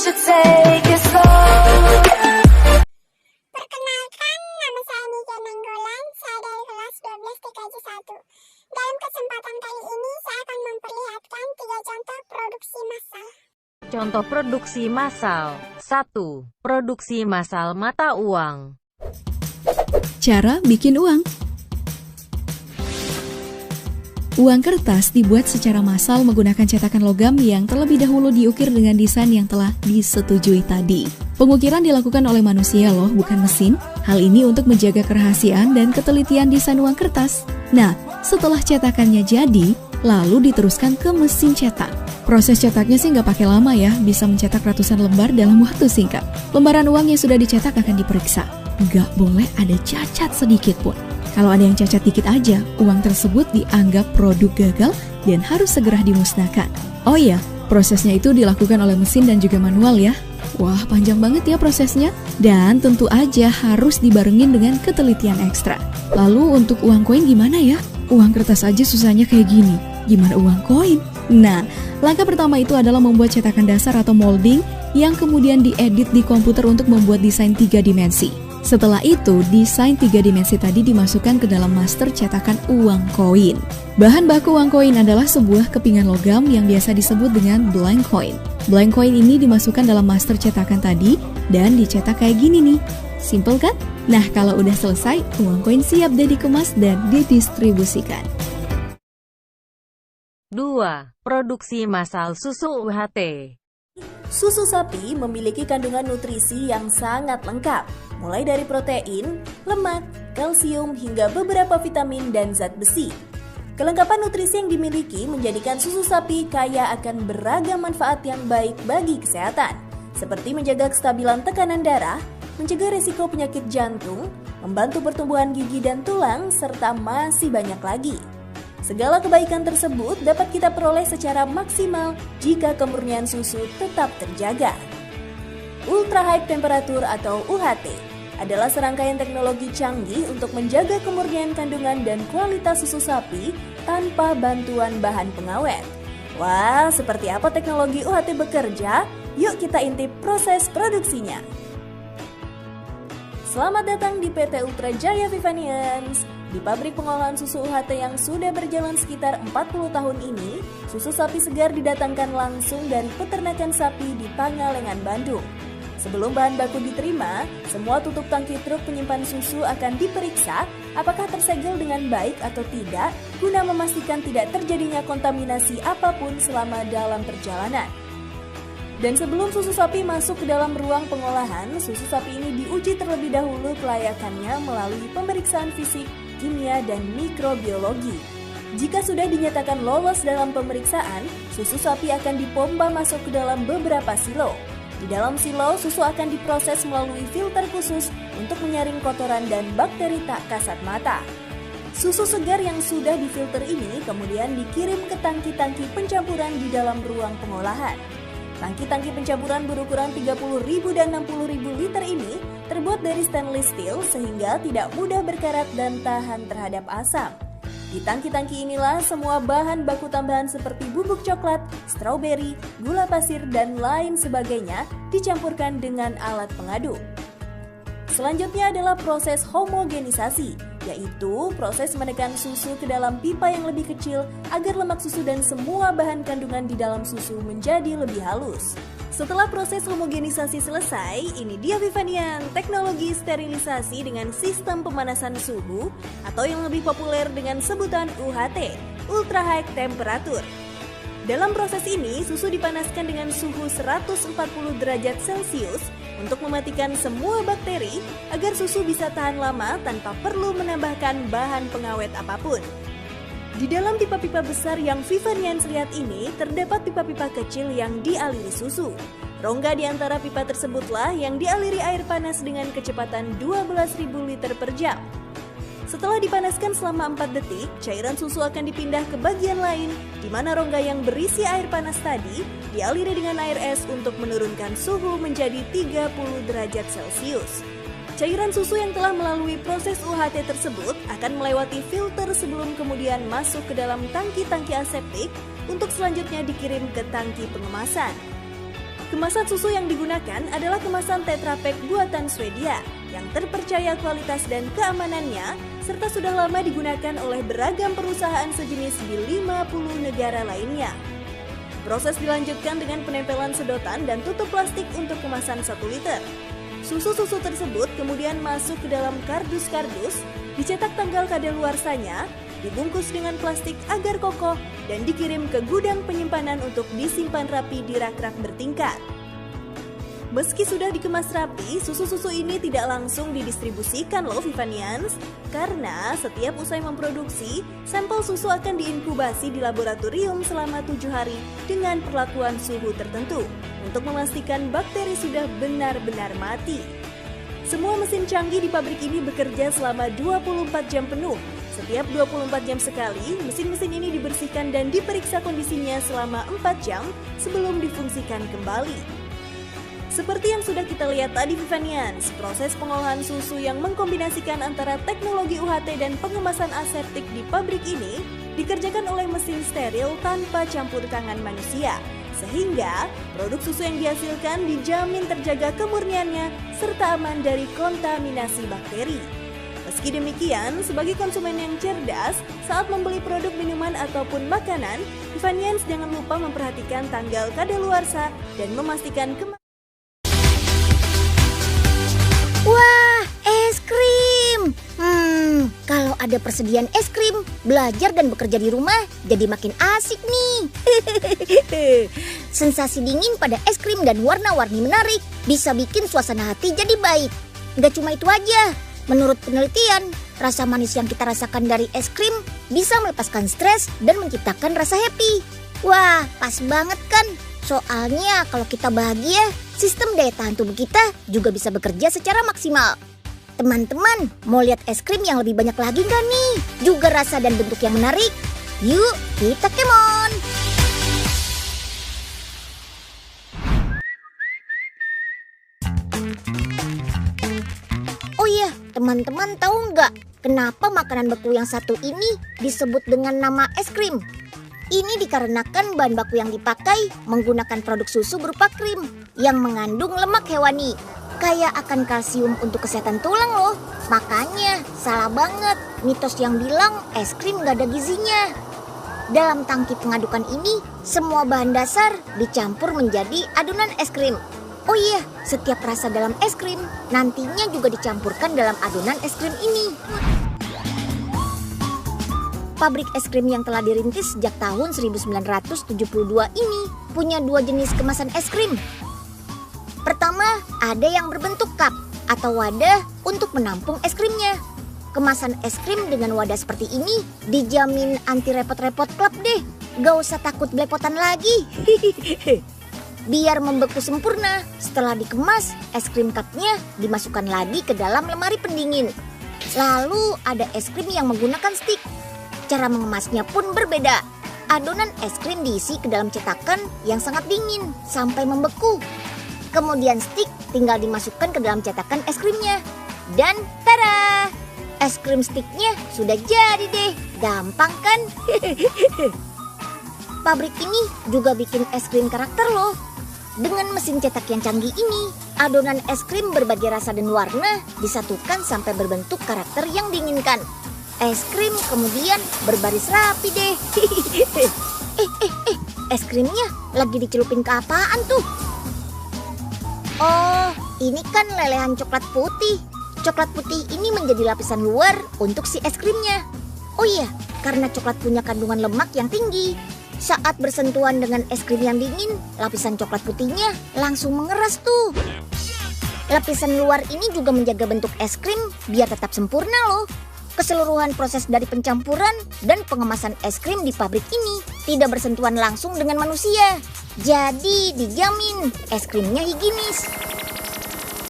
should take it slow. Perkenalkan, nama saya Nika Nenggolan, saya dari kelas 12 TKJ 1. Dalam kesempatan kali ini, saya akan memperlihatkan 3 contoh produksi massal. Contoh produksi massal. 1. Produksi massal mata uang. Cara bikin uang. Uang kertas dibuat secara massal menggunakan cetakan logam yang terlebih dahulu diukir dengan desain yang telah disetujui tadi. Pengukiran dilakukan oleh manusia loh, bukan mesin. Hal ini untuk menjaga kerahasiaan dan ketelitian desain uang kertas. Nah, setelah cetakannya jadi, lalu diteruskan ke mesin cetak. Proses cetaknya sih nggak pakai lama ya, bisa mencetak ratusan lembar dalam waktu singkat. Lembaran uang yang sudah dicetak akan diperiksa. Nggak boleh ada cacat sedikit pun. Kalau ada yang cacat dikit aja, uang tersebut dianggap produk gagal dan harus segera dimusnahkan. Oh iya, prosesnya itu dilakukan oleh mesin dan juga manual ya. Wah, panjang banget ya prosesnya. Dan tentu aja harus dibarengin dengan ketelitian ekstra. Lalu untuk uang koin gimana ya? Uang kertas aja susahnya kayak gini. Gimana uang koin? Nah, langkah pertama itu adalah membuat cetakan dasar atau molding yang kemudian diedit di komputer untuk membuat desain 3 dimensi. Setelah itu, desain 3 dimensi tadi dimasukkan ke dalam master cetakan uang koin. Bahan baku uang koin adalah sebuah kepingan logam yang biasa disebut dengan blank coin. Blank coin ini dimasukkan dalam master cetakan tadi dan dicetak kayak gini nih. Simple kan? Nah, kalau udah selesai, uang koin siap deh dikemas dan didistribusikan. 2. Produksi massal susu UHT. Susu sapi memiliki kandungan nutrisi yang sangat lengkap, mulai dari protein, lemak, kalsium, hingga beberapa vitamin dan zat besi. Kelengkapan nutrisi yang dimiliki menjadikan susu sapi kaya akan beragam manfaat yang baik bagi kesehatan, seperti menjaga kestabilan tekanan darah, mencegah resiko penyakit jantung, membantu pertumbuhan gigi dan tulang, serta masih banyak lagi. Segala kebaikan tersebut dapat kita peroleh secara maksimal jika kemurnian susu tetap terjaga. Ultra High Temperature atau UHT adalah serangkaian teknologi canggih untuk menjaga kemurnian kandungan dan kualitas susu sapi tanpa bantuan bahan pengawet. Wah, seperti apa teknologi UHT bekerja? Yuk kita intip proses produksinya. Selamat datang di PT Ultra Jaya Vivanians. Di pabrik pengolahan susu UHT yang sudah berjalan sekitar 40 tahun ini, susu sapi segar didatangkan langsung dari peternakan sapi di Pangalengan, Bandung. Sebelum bahan baku diterima, semua tutup tangki truk penyimpan susu akan diperiksa apakah tersegel dengan baik atau tidak guna memastikan tidak terjadinya kontaminasi apapun selama dalam perjalanan. Dan sebelum susu sapi masuk ke dalam ruang pengolahan, susu sapi ini diuji terlebih dahulu kelayakannya melalui pemeriksaan fisik, kimia, dan mikrobiologi. Jika sudah dinyatakan lolos dalam pemeriksaan, susu sapi akan dipompa masuk ke dalam beberapa silo. Di dalam silo, susu akan diproses melalui filter khusus untuk menyaring kotoran dan bakteri tak kasat mata. Susu segar yang sudah difilter ini kemudian dikirim ke tangki-tangki pencampuran di dalam ruang pengolahan. Tangki-tangki pencampuran berukuran 30.000 dan 60.000 liter ini terbuat dari stainless steel sehingga tidak mudah berkarat dan tahan terhadap asam. Di tangki-tangki inilah semua bahan baku tambahan seperti bubuk coklat, stroberi, gula pasir, dan lain sebagainya dicampurkan dengan alat pengaduk. Selanjutnya adalah proses homogenisasi, yaitu proses menekan susu ke dalam pipa yang lebih kecil agar lemak susu dan semua bahan kandungan di dalam susu menjadi lebih halus. Setelah proses homogenisasi selesai, ini dia Vivanian, teknologi sterilisasi dengan sistem pemanasan suhu atau yang lebih populer dengan sebutan UHT, Ultra High Temperature. Dalam proses ini, susu dipanaskan dengan suhu 140 derajat Celcius untuk mematikan semua bakteri agar susu bisa tahan lama tanpa perlu menambahkan bahan pengawet apapun. Di dalam pipa-pipa besar yang Vivanians lihat ini, terdapat pipa-pipa kecil yang dialiri susu. Rongga di antara pipa tersebutlah yang dialiri air panas dengan kecepatan 12.000 liter per jam. Setelah dipanaskan selama 4 detik, cairan susu akan dipindah ke bagian lain, di mana rongga yang berisi air panas tadi dialiri dengan air es untuk menurunkan suhu menjadi 30 derajat Celcius. Cairan susu yang telah melalui proses UHT tersebut akan melewati filter sebelum kemudian masuk ke dalam tangki-tangki aseptik untuk selanjutnya dikirim ke tangki pengemasan. Kemasan susu yang digunakan adalah kemasan Tetra Pak buatan Swedia yang terpercaya kualitas dan keamanannya serta sudah lama digunakan oleh beragam perusahaan sejenis di 50 negara lainnya. Proses dilanjutkan dengan penempelan sedotan dan tutup plastik untuk kemasan 1 liter. Susu-susu tersebut kemudian masuk ke dalam kardus-kardus, dicetak tanggal kadaluarsanya, dibungkus dengan plastik agar kokoh, dan dikirim ke gudang penyimpanan untuk disimpan rapi di rak-rak bertingkat. Meski sudah dikemas rapi, susu-susu ini tidak langsung didistribusikan loh Vivanians, karena setiap usai memproduksi, sampel susu akan diinkubasi di laboratorium selama 7 hari dengan perlakuan suhu tertentu untuk memastikan bakteri sudah benar-benar mati. Semua mesin canggih di pabrik ini bekerja selama 24 jam penuh. Setiap 24 jam sekali, mesin-mesin ini dibersihkan dan diperiksa kondisinya selama 4 jam sebelum difungsikan kembali. Seperti yang sudah kita lihat tadi Vivanians, proses pengolahan susu yang mengkombinasikan antara teknologi UHT dan pengemasan aseptik di pabrik ini dikerjakan oleh mesin steril tanpa campur tangan manusia. Sehingga produk susu yang dihasilkan dijamin terjaga kemurniannya serta aman dari kontaminasi bakteri. Meski demikian, sebagai konsumen yang cerdas, saat membeli produk minuman ataupun makanan, Vivanians jangan lupa memperhatikan tanggal kadaluarsa dan memastikan Wah, es krim. Kalau ada persediaan es krim, belajar dan bekerja di rumah jadi makin asik nih. Sensasi dingin pada es krim dan warna-warni menarik bisa bikin suasana hati jadi baik. Gak cuma itu aja, menurut penelitian, rasa manis yang kita rasakan dari es krim bisa melepaskan stres dan menciptakan rasa happy. Wah, pas banget kan? Soalnya kalau kita bahagia, sistem daya tahan tubuh kita juga bisa bekerja secara maksimal. Teman-teman, mau lihat es krim yang lebih banyak lagi nggak nih? Juga rasa dan bentuk yang menarik? Yuk, kita kemon! Oh iya, teman-teman tahu nggak kenapa makanan beku yang satu ini disebut dengan nama es krim? Ini dikarenakan bahan baku yang dipakai menggunakan produk susu berupa krim yang mengandung lemak hewani. Kaya akan kalsium untuk kesehatan tulang loh. Makanya salah banget mitos yang bilang es krim gak ada gizinya. Dalam tangki pengadukan ini, semua bahan dasar dicampur menjadi adonan es krim. Oh iya, setiap rasa dalam es krim nantinya juga dicampurkan dalam adonan es krim ini. Pabrik es krim yang telah dirintis sejak tahun 1972 ini punya 2 jenis kemasan es krim. Pertama, ada yang berbentuk cup atau wadah untuk menampung es krimnya. Kemasan es krim dengan wadah seperti ini dijamin anti repot-repot klub deh. Gak usah takut belepotan lagi. Biar membeku sempurna, setelah dikemas, es krim cupnya dimasukkan lagi ke dalam lemari pendingin. Lalu ada es krim yang menggunakan stick. Cara mengemasnya pun berbeda. Adonan es krim diisi ke dalam cetakan yang sangat dingin sampai membeku. Kemudian stick tinggal dimasukkan ke dalam cetakan es krimnya. Dan tada! Es krim sticknya sudah jadi deh. Gampang kan? Pabrik ini juga bikin es krim karakter loh. Dengan mesin cetak yang canggih ini, adonan es krim berbagai rasa dan warna disatukan sampai berbentuk karakter yang diinginkan. Es krim kemudian berbaris rapi deh. Es krimnya lagi dicelupin ke apaan tuh? Oh, ini kan lelehan coklat putih. Coklat putih ini menjadi lapisan luar untuk si es krimnya. Oh iya, karena coklat punya kandungan lemak yang tinggi. Saat bersentuhan dengan es krim yang dingin, lapisan coklat putihnya langsung mengeras tuh. Lapisan luar ini juga menjaga bentuk es krim biar tetap sempurna loh. Keseluruhan proses dari pencampuran dan pengemasan es krim di pabrik ini tidak bersentuhan langsung dengan manusia. Jadi dijamin es krimnya higienis.